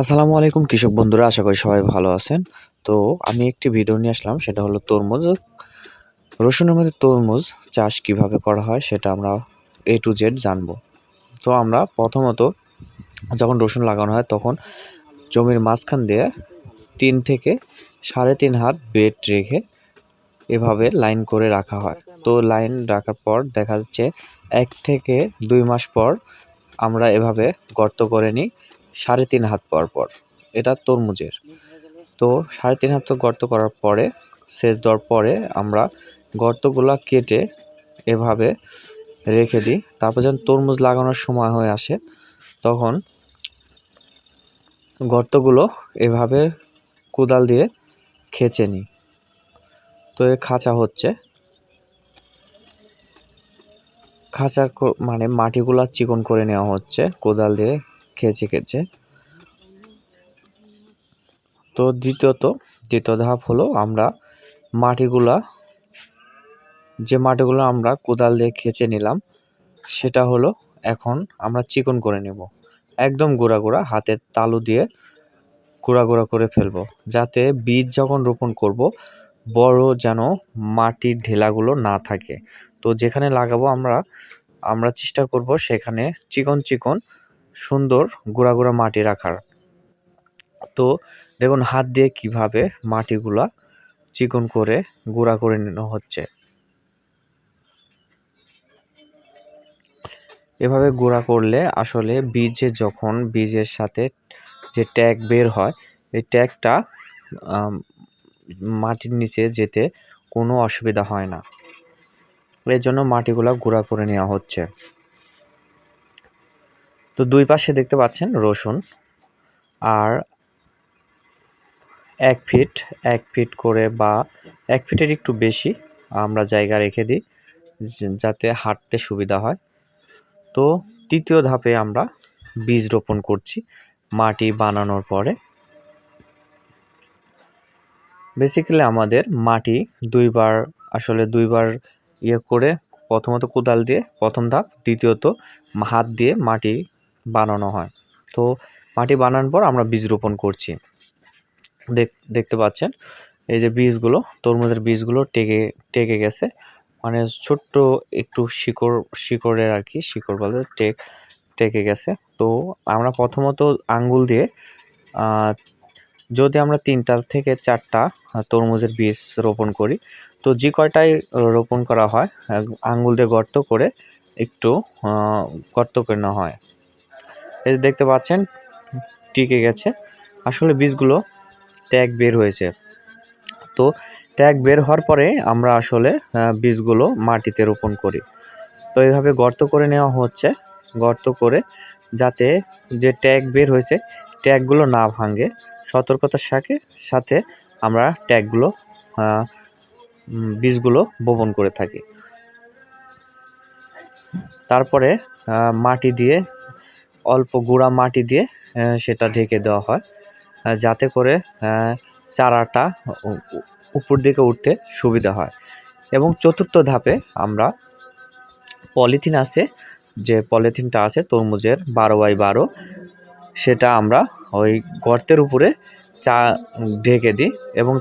আসসালামু আলাইকুম কৃষক বন্ধুরা, আশা করি সবাই ভালো আছেন। তো আমি একটি ভিডিও নিয়ে আসলাম, সেটা হলো তরমুজ। রসুনের মধ্যে তরমুজ চাষ কিভাবে করা হয় সেটা আমরা A to Z জানবো। তো আমরা প্রথমত যখন রসুন লাগানো হয় তখন জমির মাঝখান দিয়ে 3 থেকে 3.5 হাত বেড রেখে এভাবে লাইন করে রাখা হয়। তো লাইন রাখার পর দেখা যাচ্ছে 1 থেকে 2 মাস পর আমরা এভাবে গর্ত করে নিই 3.5 হাত পর। এটা তরমুজের। তো 3.5 হাত গর্ত করার পরে, সেচ দেওয়ার পরে আমরা গর্তগুলা কেটে এভাবে রেখে দিই। তারপর যখন তরমুজ লাগানোর সময় হয়ে আসে তখন গর্তগুলো এভাবে কোদাল দিয়ে খেঁচে নিই। তো এ খাঁচা হচ্ছে, মানে মাটিগুলা চিকন করে নেওয়া হচ্ছে কোদাল দিয়ে খেঁচে। তো দ্বিতীয় ধাপ হলো আমরা যে মাটিগুলো আমরা কোদাল দিয়ে খেঁচে নিলাম সেটা হলো এখন আমরা চিকন করে নেব। একদম গুঁড়া হাতের তালু দিয়ে গুঁড়া করে ফেলবো, যাতে বীজ যখন রোপণ করব বড় যেন মাটির ঢেলাগুলো না থাকে। তো যেখানে লাগাবো আমরা চেষ্টা করব সেখানে চিকন সুন্দর গুঁড়া মাটি রাখার। তো দেখুন হাত দিয়ে কিভাবে মাটিগুলা চিকন করে গুঁড়া করে নেওয়া হচ্ছে। এভাবে গুঁড়া করলে আসলে যখন বীজের সাথে যে ট্যাগ বের হয়, এই ট্যাগটা মাটির নিচে যেতে কোনো অসুবিধা হয় না। এর জন্য মাটিগুলা গুঁড়া করে নেওয়া হচ্ছে। তো দুই পাশে দেখতে পাচ্ছেন রসুন, আর 1 ফিট করে বা 1 ফিটের একটু বেশি আমরা জায়গা রেখে দিই যাতে হাঁটতে সুবিধা হয়। তো তৃতীয় ধাপে আমরা বীজ রোপণ করছি মাটি বানানোর পরে। বেসিক্যালি আমাদের মাটি দুইবার করে, প্রথমত কোদাল দিয়ে প্রথম ধাপ, দ্বিতীয়ত হাত দিয়ে মাটি বানানো হয়। তো মাটি বানানোর পর আমরা বীজ রোপণ করছি। দেখতে পাচ্ছেন এই যে তরমুজের বীজগুলো টেকে গেছে, মানে ছোট্ট একটু শিকড়ের আর কি, শিকড় বলে টেকে গেছে। তো আমরা প্রথমত আঙ্গুল দিয়ে যদি আমরা 3টা থেকে 4টা তরমুজের বীজ রোপণ করি, তো যে কয়টাই রোপণ করা হয় আঙ্গুল দিয়ে গর্ত করে নেওয়া হয়। এই যে দেখতে পাচ্ছেন টিকে গেছে, আসলে বীজগুলো ট্যাগ বের হয়েছে। তো ট্যাগ বের হওয়ার পরে আমরা আসলে বীজগুলো মাটিতে রোপণ করি। তো এইভাবে গর্ত করে নেওয়া হচ্ছে, গর্ত করে যাতে যে ট্যাগ বের হয়েছে ট্যাগগুলো না ভাঙে, সতর্কতার সাথে আমরা বীজগুলো বপন করে থাকি। তারপরে মাটি দিয়ে, অল্প গুঁড়া মাটি দিয়ে সেটা ঢেকে দেওয়া হয়, যাতে করে চারাটা উপর দিকে উঠতে সুবিধা হয়। এবং চতুর্থ ধাপে আমরা যে পলিথিনটা আছে তরমুজের 12x12, সেটা আমরা ওই গর্তের উপরে ঢেকে দিই এবং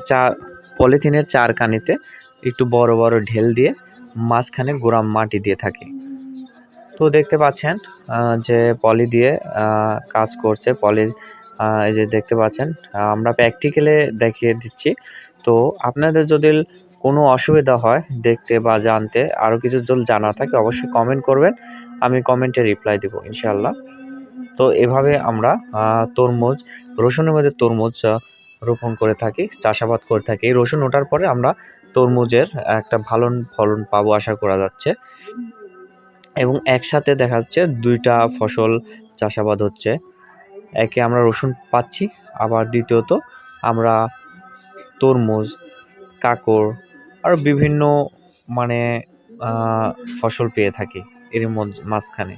পলিথিনের চারকানিতে একটু বড় ঢেল দিয়ে মাঝখানে গুঁড়া মাটি দিয়ে থাকি। তো দেখতে পাচ্ছেন যে পলি দিয়ে কাজ করছে। এই যে দেখতে পাচ্ছেন, আমরা প্র্যাকটিক্যালে দেখিয়ে দিচ্ছি। তো আপনাদের যদি কোনো অসুবিধা হয় দেখতে বা জানতে, আরও কিছু যদি জানা থাকে অবশ্যই কমেন্ট করবেন, আমি কমেন্টে রিপ্লাই দেবো ইনশাআল্লাহ। তো এভাবে আমরা রসুনের মধ্যে তরমুজ রোপণ করে থাকি, চাষাবাদ করে থাকি। এই রসুন ওঠার পরে আমরা তরমুজের একটা ভালো ফলন পাবো আশা করা যাচ্ছে। এবং একসাথে দেখা যাচ্ছে 2টা ফসল চাষাবাদ হচ্ছে। একে আমরা রসুন পাচ্ছি, আবার দ্বিতীয়ত আমরা তরমুজ, কাকড় আরও বিভিন্ন ফসল পেয়ে থাকি এর মাঝখানে।